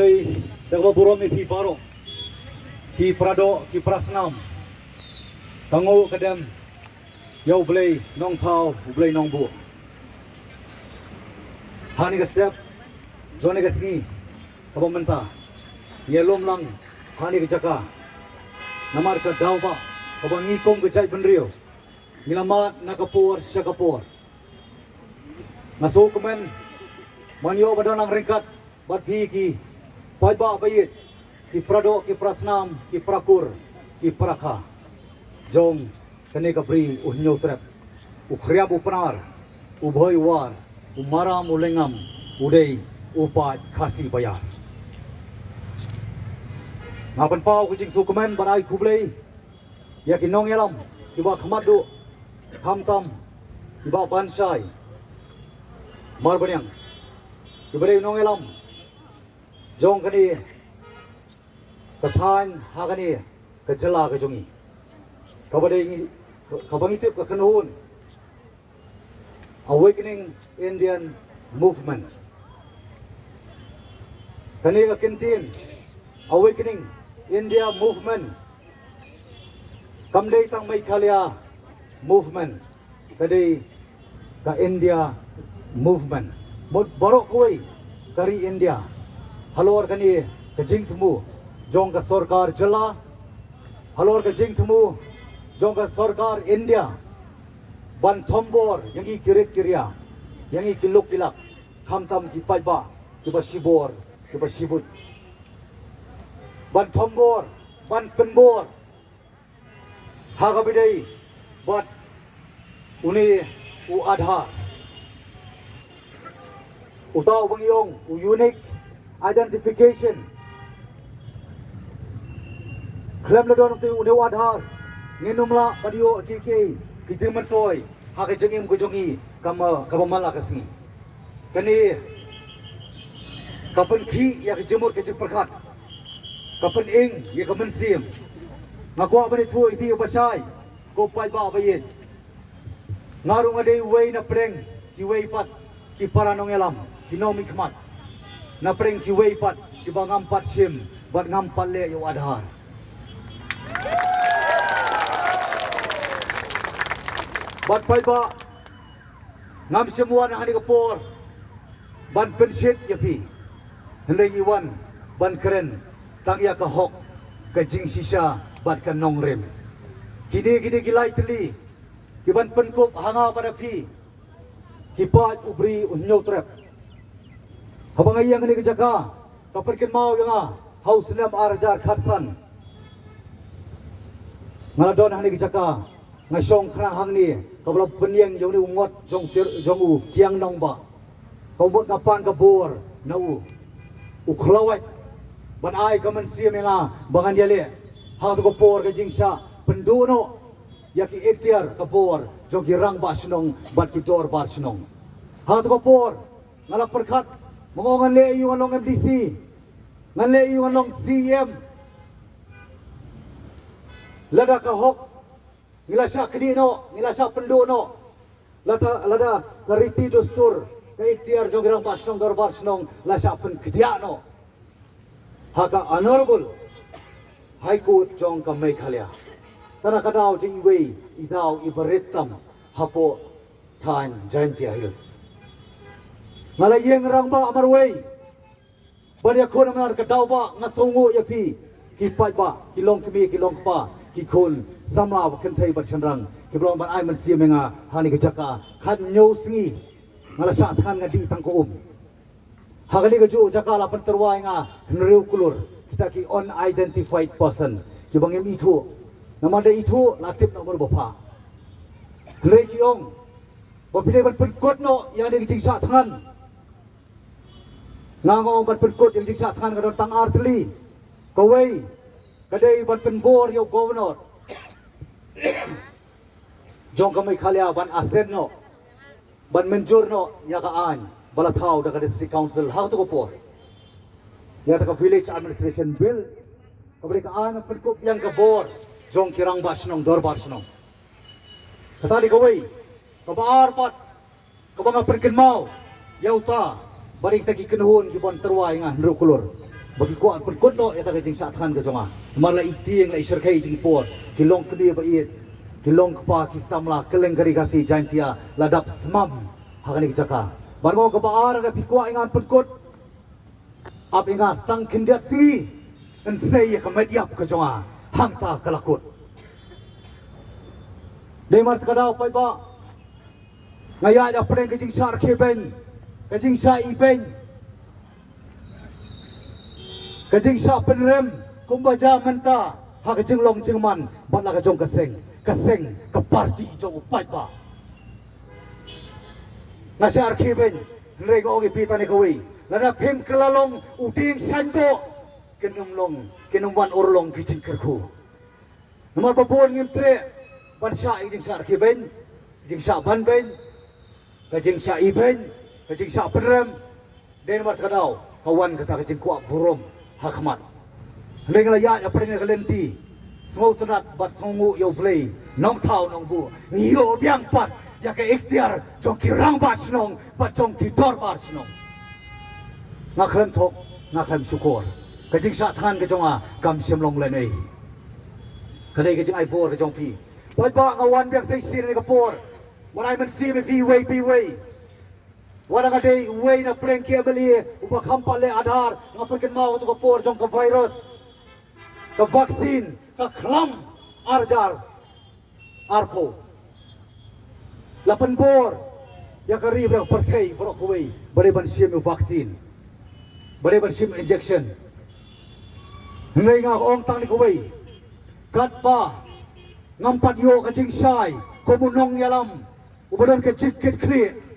Ublay dawa burom pi baro ki prado ki prasnam tango kadam ya ublay nong thau ublay nong bu hani ka step jone ka singi kabom menta yelom lang hani ka jaka namar ka dawba kabangi kong ka jai benrio nilamat nakapur syakapur masuk kemen manyo badonang ringkat bat phi ki pajba bayit ki prado ki prasnam ki prakur ki prakha jong kane ka pri unyo trap ukhriyab upnar ubhoy war umaram ulengam udai upat khasi bayar ngapan pau kucing sukumen badai kublei ya kinong yalam kiba khamadu hamtam kiba bansai marbanyang kiba nong yalam jong kani kasan hakani kejela kejongi kabadai kabangi tip ka kanhun awakening Indian movement kani ka kintin awakening India movement kamdei tang Meghalaya movement kadai ka India movement mod borok koi kari India halor kani ka jing thumu jong ka sarkar jala halor ka jing thumu jong ka sarkar India ban thombor yangi kirit kirya yangi kiluk kilak khamtam ki paiba ki basibor ki basibut ban thombor ban penbor hagabidai bat uni u adha utaw bangyong u unique identification klem ladon tu uni u adhar nginumla padio kiki kijeman toy hak jengim gojongi kama kabamala kasni kani kapan khi ya kejemur kejek perkat kapan ing ya kamen sim ngakwa bani thui bi basai ko pai ba bayit ngarung ade wei na preng ki wei pat ki paranong elam ki nomi khmat na preng ki wei pat ki bangam pat sim bat ngam palle yo adhar bat pai ba ngam semua na hani kapor ban pensit yapi hendai iwan ban keren tang ya ka hok ka jing sisa bat ka nongrem kini gilai teli ki ban penkop hanga pada pi ki pat ubri unyo trap habang ayang ni ka jaka kapal ken mau yanga haus nam arjar khatsan ngaladon hani ka jaka ngasong khrang hang ni kabla penyeng jong ni ungot jong u kiang nong ba kau buat ngapan ka bor na u ukhlawat ban ai kaman sia menga bangan dia le ha to ko por ka jingsa pendono ya ki ektiar ka bor jong ki rang ba snong bat ki dor bar snong ha to ko por ngala perkhat mongongan le yu along MDC ngale yu along CM lada ka hok ngilasa kedino ngilasa pendono lada kariti dustur ka ikhtiar jong rang basnong darbar snong lasa pen kediano haka honorable high court jong ka Meghalaya tana kadao ji iwei idao ibaritam hapo than jaintia hills ngalayeng rang ba amarwei bania khon amar kadao ba ngasongo yapi ki pai ba kilong kmi kilong pa ki khon samla kan thai bat chanrang ki blong ban ai man sia menga hani ka jaka khan nyo singi ngala sa than ngadi tang ko hagali ka ju jaka la pan terwai nga nriu kulur kita ki unidentified person ki bangem itu namanda itu latip nomor bapa rei ki ong bapile ban penkot no yang di jingsa than ngangong ban penkot yang jingsa than ka tang artli kawai kadai ban penbor yo governor jong ka Meghalaya ban asen no ban menjur no ya ka an bala thau da ka district council how to go por ya ta ka village administration bill kabri ka an penkop yang ka bor jong kirang basnong dor basnong kata di kawai ka baar pat ka banga perken mau yauta balik ta ki kenhun ki bon terwai nga nru kulur bagi kuat perkut no ya tak jing satkan ke jonga marla itieng la iserkai ti por kilong kedi ba iet kilong kpa kisamla keleng kari kasi jantia ladap semam hakani jaka bango ke baar ada pikwa ingan perkut ap inga stang kindat si en sei ke mediap ke jonga hangta kelakut demar kadau pai ba ngaya da preng ke jing sar keben ke jing sa iben kajing sa penrem kumbaja menta ha kajing long jing man batla kajong kaseng ke parti jong upai ba nasi arkiben rego gi pitane kawi lada pem kelalong uding santo kenum wan orlong kicing kerku nomor babon ngimtre ban sa jing sa arkiben jing sa ban ben kajing sa iben kajing sa penrem den mat kadau kawan kata kajing kuak burom hakmat lengla ya apa dengan kelenti semua tenat bat songu yo play nong tau nong bu nio biang pat ya ke ikhtiar jong kirang bat snong bat jong kitor bat snong ngakhlem thok ngakhlem syukur kajing sa than ke jonga kam sim long le nei kadai kajing ai bor ke jong pi pai ba ngawan biak sei sir ni ke por wanai men si me pi wei Wadang ada way na prank kia beli ubah kampak le adhar ngapa ken mau tu kapor jong ke virus ke vaksin ke klam arjar arpo lapan bor ya kari ber pertai borok kuai bari ban sim vaksin bari ban sim injection ngai ngak ong tang ni kuai kat pa ngampat yo ke jing sai komunong yalam ubadon ke jikit kri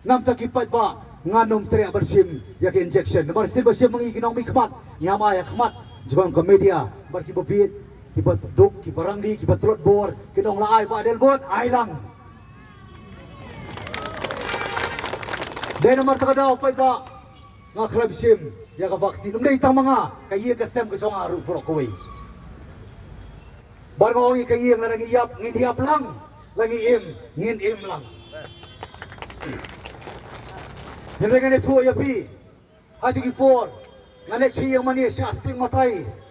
nam takipat ba nganom teriak bersim ya ke injection nomor sil bersim mengi kinong mi khmat nyama ya khmat jibang ke media bar ki bebit ki duk ki barangdi ki telot bor kinong laai ba del bot ailang de nomor takadau pai ba ngaklab sim ya ka vaksin umdei tang manga kaye ke sem ke jong aru pro koi bar ngongi kaye ngi yap ngin yap lang lagi ngin im lang Henry ngane tu ya pi ati ki por ngane chi yang mani sa stigmatize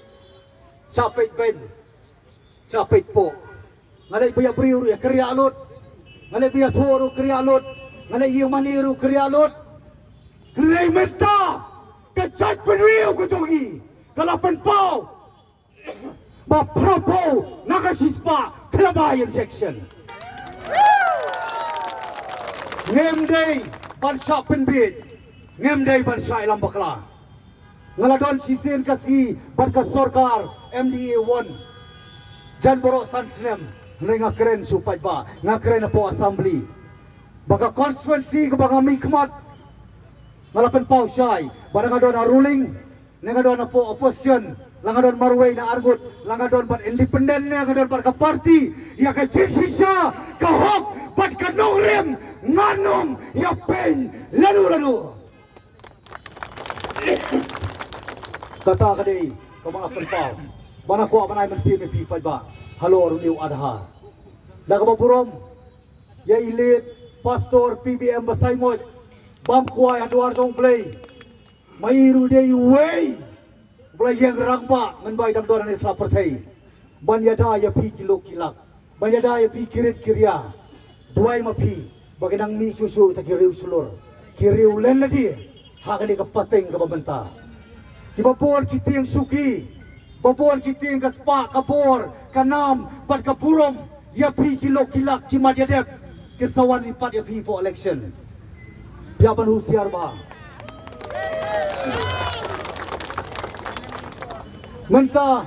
sapit ben sapit po ngane biya briu ya kriya lut ngane biya thoru kriya lut ngane yang mani ru kriya lut ngane menta kechat penwiu ko jogi kalapan pau ba propo nakasispa klaba injection ngem day bansa penbit ngem day bansa ilam bakla ngaladon sisen kasi barka sorkar MDA 1 jan borok sansnem nga keren supai ba nga keren po assembly baka constituency ko baka mikmat ngalapan pau syai barang adon ruling ngadon po opposition langadon marway na argut langadon bat independent na ngadon barka party ya ka sisa kahok bat kanong nganong ya pen lalu kata kadai ko mga penpaw bana ko manay man simi pipay ba halo runiw adha daga maburom ya ilit pastor PBM basaymod bam kuay aduar jong play mairu day way play yang rangba menbay damdoran isla pertai banyada ya pi kilo kilak banyada ya pi kirit kirya duai mapi baginang mi susu ta kiriu sulur kiriu len na di hakani ka pateng ka babanta ibabor kiting suki babor kiting ka spa kabor kanam pat kapurom ya pi kilo kilak kimadyadep kisawan lipat ya pi po election piaban husiar ba menta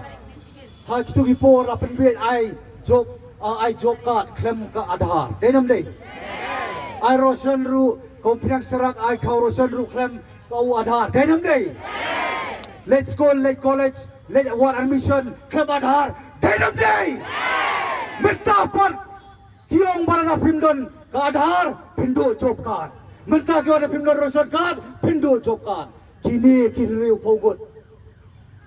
ha kitu gipor la penbet ai job card klem ka adhar denam dei ai rosan ru kompiang serak ai kau rosan ru klem kau adhar denam dei let's go late college late award admission klem adhar denam dei menta pan hiong barana pindon ka adhar pindo job card menta kau ada pindon rosan card pindo job card kini riu pogot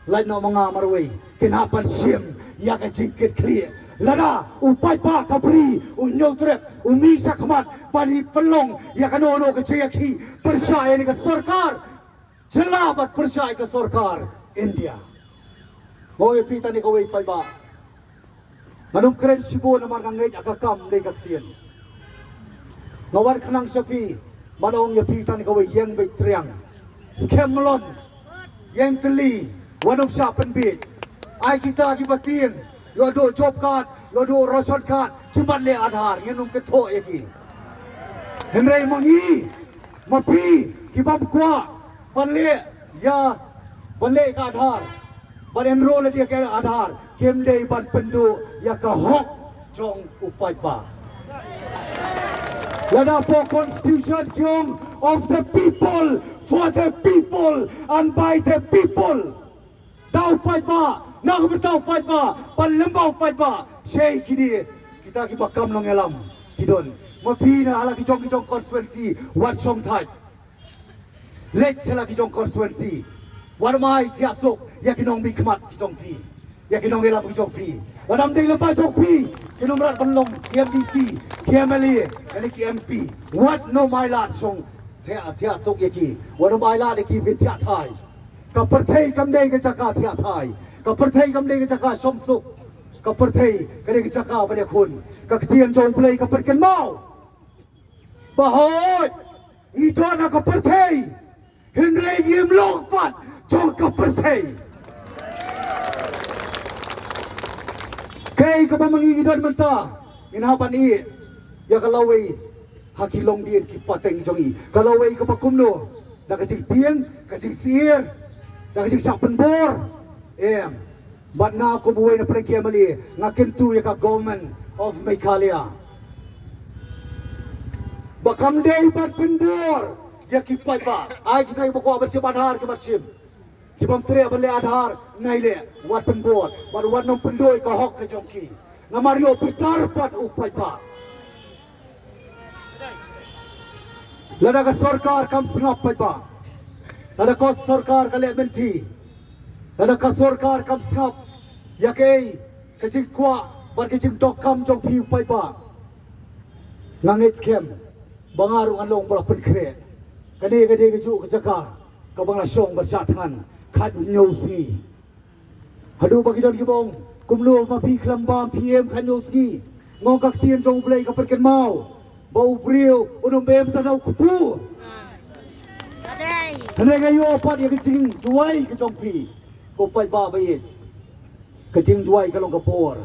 lain no mga marway kinapan siem ya ka jingkit clear lada upai pa kabri unyo trep umisa khamat bali pelong ya kanono ke cheki percaya ni ka sarkar Jelabat percaya ke Sarkar India. Mau pita ni kau ipai ba. Manung keren sibo naman ang ngay akakam ni kaktiyan. Ngawan kanang sapi, manong pita ni kau yang bay triang. Skemlon, yang teli, wanong siapan bit. Ay kita akibatin, yodo job card, yodo ration card, cuman le adhar, yanong keto yaki. Henry mangi, mapi, kibam kwa, banle, ya, banle ka adhar. Ban enroll dia ke adhar, kem day ban pendu ya ka hok jong upai ba. Lada po constitution kyong of the people, for the people, and by the people. Daw upai ba, nak bertahu upai ba, ban lembau upai ba. Syai kini kita kibakam long elam kidon. Mapi na ala kijong constituency wat song type. Lek sela kijong constituency. Warmai tiasuk ya kinong bikmat kijong pi. Ya kinong elap kijong pi. Wadam ding lepas kijong pi. Kinong berat penlong KMDC, KMLA, yani KMP. What no my lad song tiasuk ya ki. Wadam my lad ki bin tiat thai. Ka perthai kam dei ke jaka tiat thai. Ka perthai kam dei ke jaka som suk. Ka perthai ka dei ke jaka pada kun. Ka ketian jong play ka perken mau. Bahot. Ngidon ka perthai. Henry yim long pat. Jong ka perthai. Kay ka ba mangingidon menta? Inhapan i. Ya kalaway hakilong din kipateng jong i. Kalaway ka pa kumno. Nakajing tien, kajing siir, nakajing sakpan bor. Bat na ako buhay na pagkiamali ngakintu ya ka government of Meghalaya. Bakam day bat pendor. Ya kipat ba? Ay kita ibu ko abarsim adhar ke barsim. Kibam tre abale adhar naile wat penbor. Bat wat nom pendoy ka hok ke jongki. Ngamario pitar pat upai ba. Lada ka sarkar kam singap pai ba. Lada ka sarkar ka le menti. Lada ka sarkar kam singap ya kei kajing kwa bat kajing dokam jong pi upai ba. Ngangit skem bangaru anlong bra penkre. Kani kadi keju kejaka kabang lasyong bersatan kat nyusi. Hadu bagi dan kibong kumlo mapi klambam PM kan nyusi. Ngong kak tien jong blay ka perken mau. Bau brio unum bem tanau kutu. Hane ngayo opat ya kecing duai ke jong pi. Ko pai ba bai. Kecing duai kalong kapor.